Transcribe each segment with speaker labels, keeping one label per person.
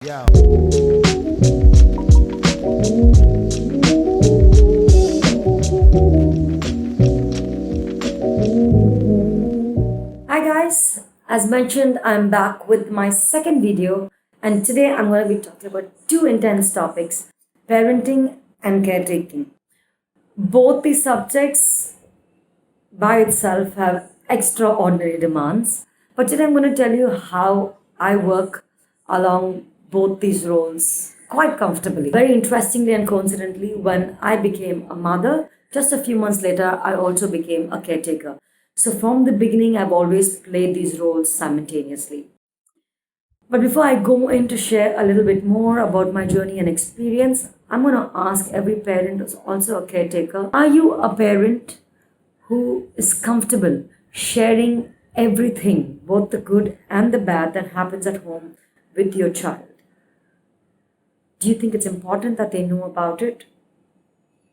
Speaker 1: Yeah.
Speaker 2: Hi guys, as mentioned, I'm back with my second video, and today I'm going to be talking about two intense topics, parenting and caretaking. Both these subjects by itself have extraordinary demands, but today I'm going to tell you how I work along both these roles quite comfortably. Very interestingly and coincidentally, when I became a mother, just a few months later, I also became a caretaker. So from the beginning, I've always played these roles simultaneously. But before I go in to share a little bit more about my journey and experience, I'm going to ask every parent who's also a caretaker, are you a parent who is comfortable sharing everything, both the good and the bad that happens at home with your child? Do you think it's important that they know about it?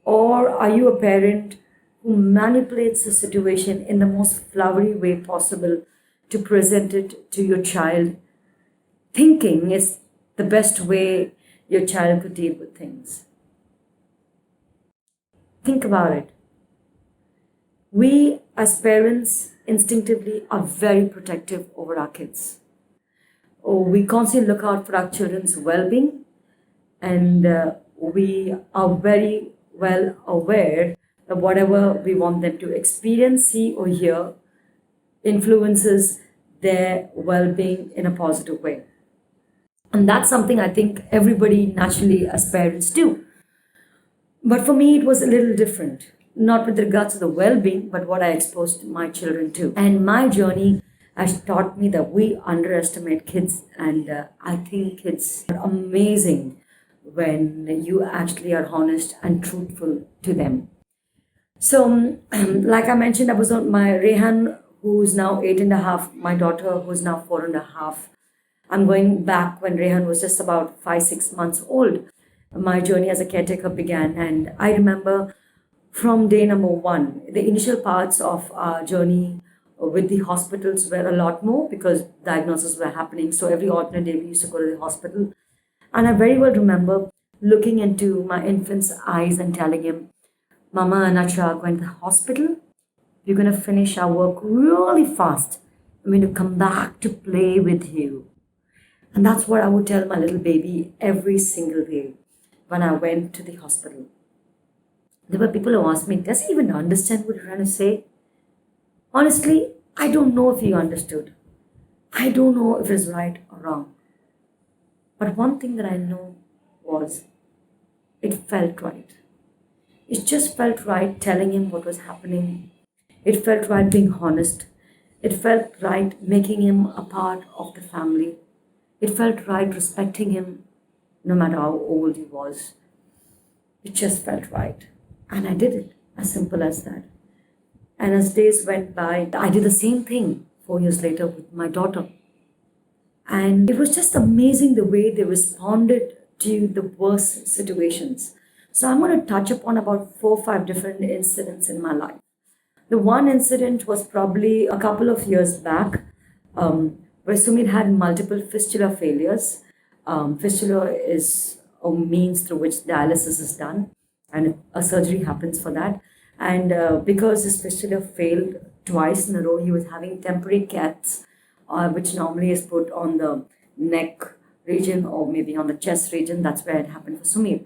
Speaker 2: Or are you a parent who manipulates the situation in the most flowery way possible to present it to your child, thinking is the best way your child could deal with things? Think about it. We as parents instinctively are very protective over our kids. Oh, we constantly look out for our children's well being, and we are very well aware that whatever we want them to experience, see, or hear influences their well being in a positive way. And that's something I think everybody naturally as parents do. But for me, it was a little different, not with regards to the well being, but what I exposed my children to. And my journey has taught me that we underestimate kids, and I think kids are amazing when you actually are honest and truthful to them. So, like I mentioned, I was on my Rehan, who's now 8.5, my daughter, who's now 4.5. I'm going back when Rehan was just about 5, 6 months old. My journey as a caretaker began, and I remember from day number one, the initial parts of our journey with the hospitals were a lot more because diagnoses were happening. So every alternate day, we used to go to the hospital. And I very well remember looking into my infant's eyes and telling him, Mama and Acha are going to the hospital. We're going to finish our work really fast. I'm going to come back to play with you. And that's what I would tell my little baby every single day when I went to the hospital. There were people who asked me, does he even understand what you're trying to say? Honestly, I don't know if he understood. I don't know if it's right or wrong. But one thing that I know was it felt right. It just felt right telling him what was happening. It felt right being honest. It felt right making him a part of the family. It felt right respecting him no matter how old he was. It just felt right. And I did it, as simple as that. And as days went by, I did the same thing 4 years later with my daughter. And it was just amazing the way they responded to the worst situations. So I'm going to touch upon about 4 or 5 different incidents in my life. The one incident was probably a couple of years back, where Sumit had multiple fistula failures. Fistula is a means through which dialysis is done, and a surgery happens for that. And because his fistula failed twice in a row, he was having temporary caths, which normally is put on the neck region or maybe on the chest region. That's where it happened for Sumit.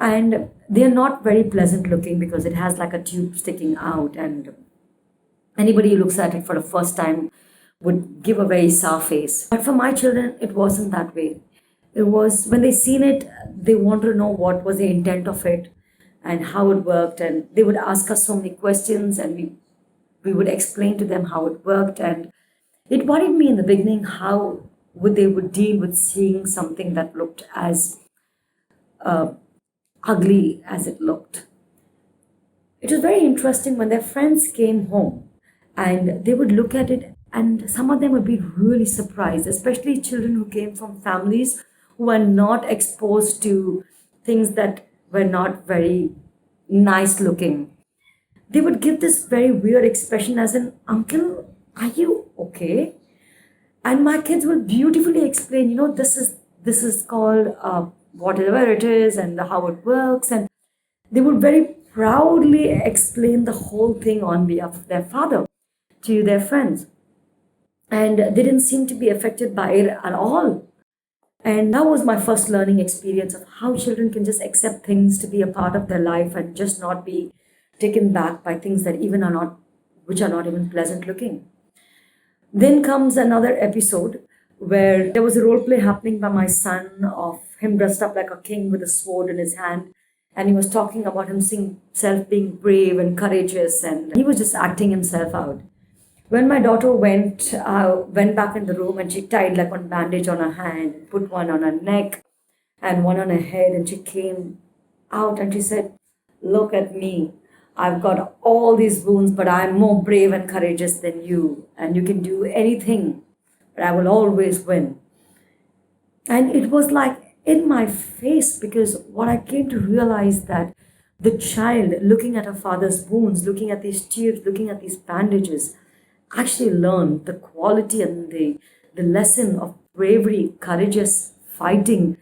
Speaker 2: And they're not very pleasant looking because it has like a tube sticking out, and anybody who looks at it for the first time would give a very sour face. But for my children, it wasn't that way. It was when they seen it, they wanted to know what was the intent of it and how it worked, and they would ask us so many questions, and we would explain to them how it worked. And it worried me in the beginning how would they would deal with seeing something that looked as ugly as it looked. It was very interesting when their friends came home and they would look at it, and some of them would be really surprised, especially children who came from families who were not exposed to things that were not very nice looking. They would give this very weird expression as an, Uncle, are you okay? And my kids will beautifully explain, this is this is called whatever it is and how it works. And they would very proudly explain the whole thing on behalf of their father to their friends. And they didn't seem to be affected by it at all. And that was my first learning experience of how children can just accept things to be a part of their life and just not be taken back by things that even are not, which are not even pleasant looking. Then comes another episode where there was a role play happening by my son of him dressed up like a king with a sword in his hand. And he was talking about himself being brave and courageous, and he was just acting himself out. When my daughter went back in the room, and she tied like one bandage on her hand, put one on her neck and one on her head, and she came out and she said, "Look at me. I've got all these wounds, but I'm more brave and courageous than you. And you can do anything, but I will always win." And it was like in my face, because what I came to realize that the child looking at her father's wounds, looking at these tubes, looking at these bandages, actually learned the quality and the lesson of bravery, courageous fighting.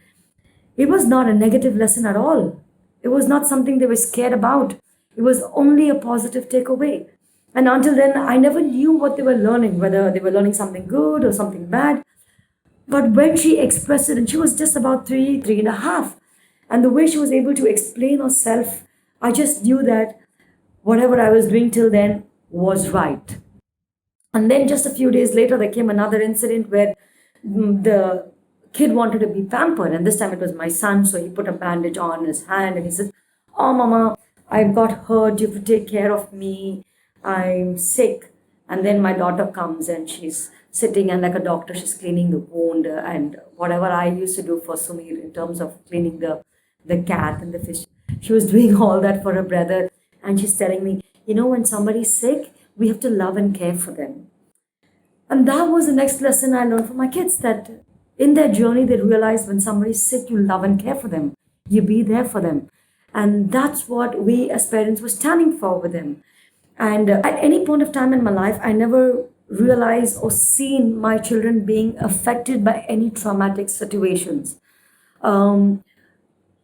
Speaker 2: It was not a negative lesson at all. It was not something they were scared about. It was only a positive takeaway. And until then, I never knew what they were learning, whether they were learning something good or something bad. But when she expressed it, and she was just about 3.5, and the way she was able to explain herself, I just knew that whatever I was doing till then was right. And then just a few days later, there came another incident where the kid wanted to be pampered. And this time it was my son. So he put a bandage on his hand and he said, "Oh, Mama, I've got hurt. You have to take care of me. I'm sick." And then my daughter comes and she's sitting, and like a doctor, she's cleaning the wound. And whatever I used to do for Sumir in terms of cleaning the cat and the fish, she was doing all that for her brother. And she's telling me, when somebody's sick, we have to love and care for them. And that was the next lesson I learned from my kids, that in their journey, they realize when somebody's sick, you love and care for them. You be there for them. And that's what we as parents were standing for with them. And at any point of time in my life, I never realized or seen my children being affected by any traumatic situations. Now,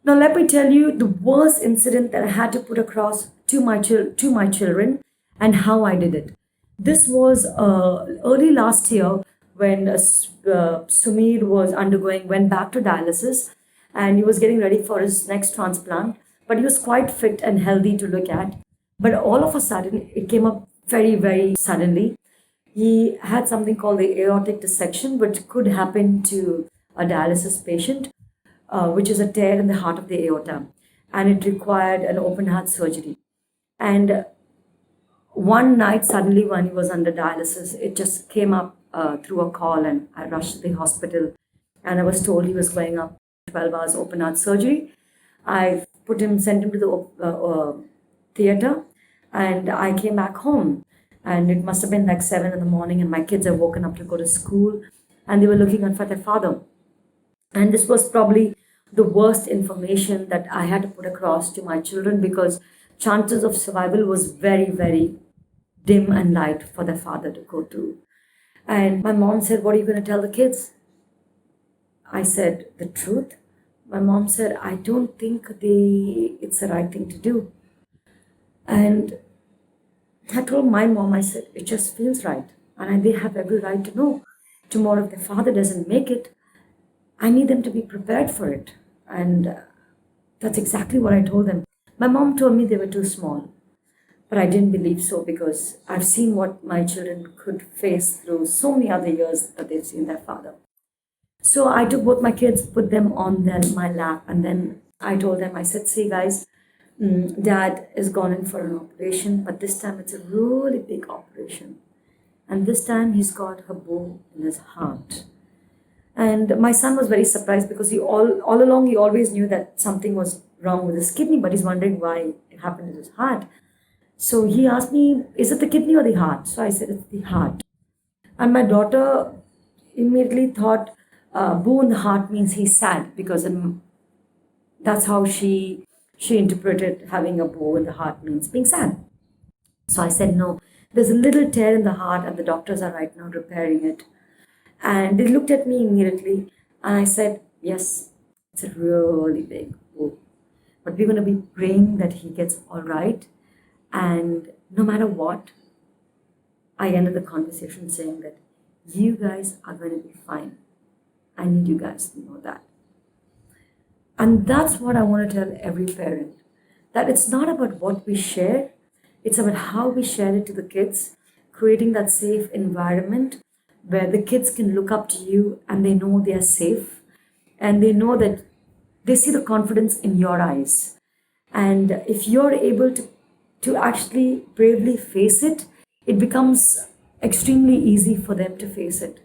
Speaker 2: let me tell you the worst incident that I had to put across to my children and how I did it. This was early last year when Sumir went back to dialysis, and he was getting ready for his next transplant. But he was quite fit and healthy to look at. But all of a sudden, it came up very, very suddenly. He had something called the aortic dissection, which could happen to a dialysis patient, which is a tear in the heart of the aorta. And it required an open heart surgery. And one night, suddenly, when he was under dialysis, it just came up through a call, and I rushed to the hospital. And I was told he was going up 12 hours open heart surgery. I sent him to the theater, and I came back home. And it must have been like 7 in the morning, and my kids had woken up to go to school, and they were looking out for their father. And this was probably the worst information that I had to put across to my children, because chances of survival was very, very dim and light for their father to go through. And my mom said, "What are you going to tell the kids?" I said, "The truth." My mom said, "I don't think it's the right thing to do." And I told my mom, I said, "It just feels right. And they have every right to know. Tomorrow, if their father doesn't make it, I need them to be prepared for it." And that's exactly what I told them. My mom told me they were too small. But I didn't believe so, because I've seen what my children could face through so many other years that they've seen their father. So I took both my kids, put them on my lap, and then I told them, I said, "See, guys, Dad is gone in for an operation, but this time it's a really big operation. And this time he's got a bow in his heart." And my son was very surprised, because he all along he always knew that something was wrong with his kidney, but he's wondering why it happened in his heart. So he asked me, "Is it the kidney or the heart?" So I said, "It's the heart." And my daughter immediately thought, "Boo in the heart" means he's sad, because that's how she interpreted having a bow in the heart means being sad. So I said, "No, there's a little tear in the heart, and the doctors are right now repairing it." And they looked at me immediately, and I said, Yes, it's a really big whoop. But we're going to be praying that he gets all right. And no matter what, I ended the conversation saying that you guys are going to be fine. I need you guys to know that. And that's what I want to tell every parent, that it's not about what we share, it's about how we share it to the kids, creating that safe environment where the kids can look up to you and they know they are safe and they know that they see the confidence in your eyes. And if you're able to actually bravely face it, it becomes extremely easy for them to face it.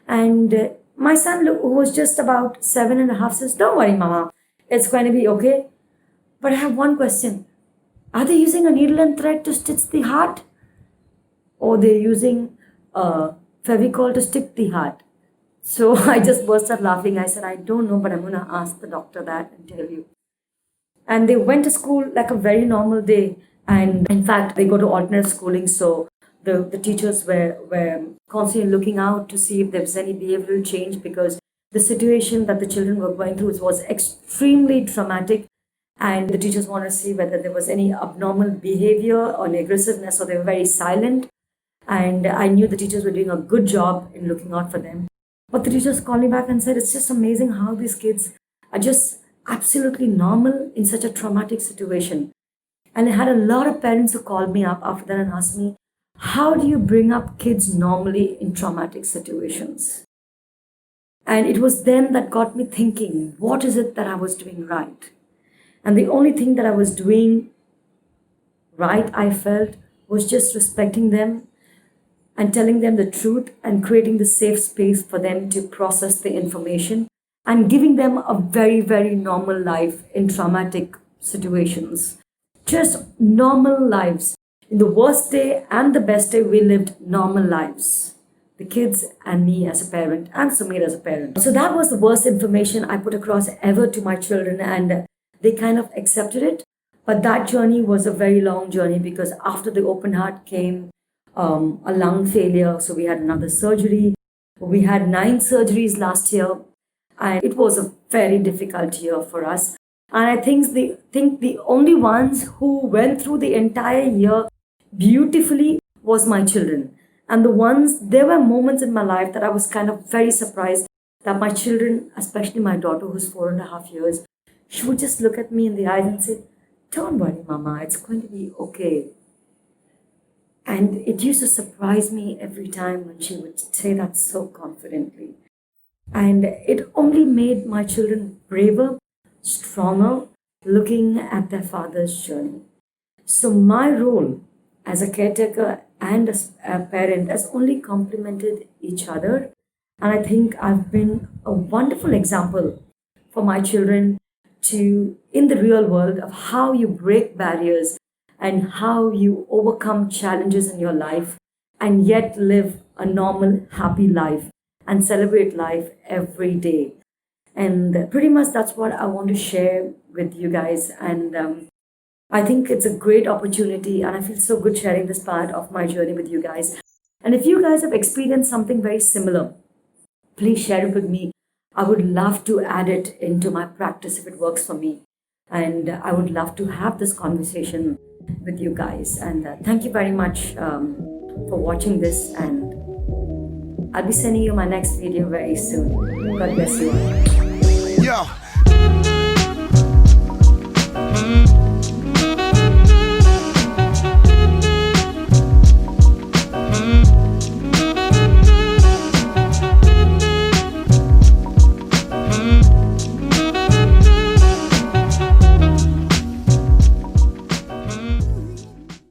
Speaker 2: And my son, who was just about 7.5, says, "Don't worry, Mama, it's going to be okay." But I have one question. Are they using a needle and thread to stitch the heart? Or they're using Fevicol to stick the heart? So I just burst out laughing. I said, "I don't know, but I'm going to ask the doctor that and tell you." And they went to school like a very normal day. And in fact, they go to alternate schooling. So the teachers were constantly looking out to see if there was any behavioral change, because the situation that the children were going through was extremely traumatic. And the teachers wanted to see whether there was any abnormal behavior or aggressiveness, so they were very silent. And I knew the teachers were doing a good job in looking out for them. But the teachers called me back and said, "It's just amazing how these kids are just absolutely normal in such a traumatic situation." And I had a lot of parents who called me up after that and asked me, "How do you bring up kids normally in traumatic situations?" And it was then that got me thinking, what is it that I was doing right? And the only thing that I was doing right, I felt, was just respecting them and telling them the truth and creating the safe space for them to process the information and giving them a very, very normal life in traumatic situations. Just normal lives. In the worst day and the best day, we lived normal lives. The kids and me as a parent and Sumit as a parent. So that was the worst information I put across ever to my children, and they kind of accepted it. But that journey was a very long journey, because after the open heart came a lung failure. So we had another surgery. We had 9 surgeries last year, and it was a very difficult year for us. And I think the only ones who went through the entire year beautifully was my children. And there were moments in my life that I was kind of very surprised that my children, especially my daughter who's 4.5 years, she would just look at me in the eyes and say, "Don't worry, Mama, it's going to be okay." And it used to surprise me every time when she would say that so confidently. And it only made my children braver, stronger, looking at their father's journey. So my role as a caretaker and as a parent has only complemented each other. And I think I've been a wonderful example for my children in the real world, of how you break barriers and how you overcome challenges in your life and yet live a normal, happy life and celebrate life every day. And pretty much that's what I want to share with you guys. And I think it's a great opportunity, and I feel so good sharing this part of my journey with you guys. And if you guys have experienced something very similar, please share it with me. I would love to add it into my practice if it works for me. And I would love to have this conversation with you guys. And thank you very much for watching this. And I'll be sending you my next video very soon. God bless you all.
Speaker 1: Yo.